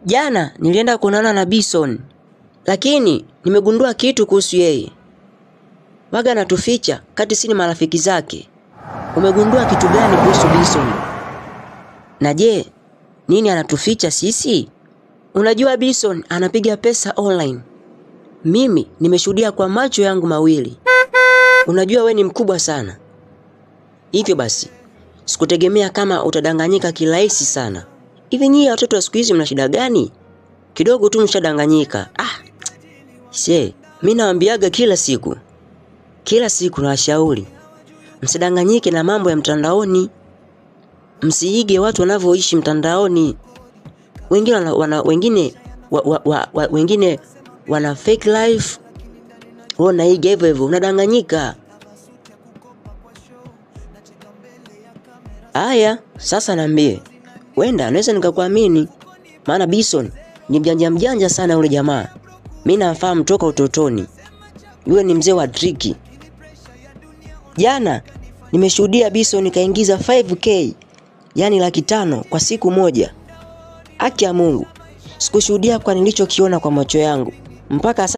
Jana nilienda kuonana na Bison, lakini nimegundua kitu kuhusu yeye. Waga anatuficha kati sisi ni marafiki zake. Umegundua kitu gani kuhusu Bison? Na je, nini anatuficha sisi? Unajua Bison anapiga pesa online. Mimi nimeshuhudia kwa macho yangu mawili. Unajua we ni mkubwa sana. Hivyo basi, sikutegemea kama utadanganyika kirahisi sana. Hivi nyinyi watoto wa siku hizi mna shida gani? Kidogo tu mshadanganyika. Mimi nawaambiaga kila siku nawashauri msidanganyike na mambo ya mtandaoni. Msiige watu wanavyoishi mtandaoni. Wengine wana fake life. Wewe unaiga hivyo unadanganyika. Haya, sasa niambie. Wenda naweza nikakuamini. Maana Bison ni mjanja sana yule jamaa. Mimi nafahamu toka utotoni. Yule ni mzee wa triki. Jana nimeshuhudia Bison kaingiza 5k, yani 500,000 kwa siku moja. Haki ya Mungu, sikushuhudia kwa nilichokiona kwa macho yangu mpaka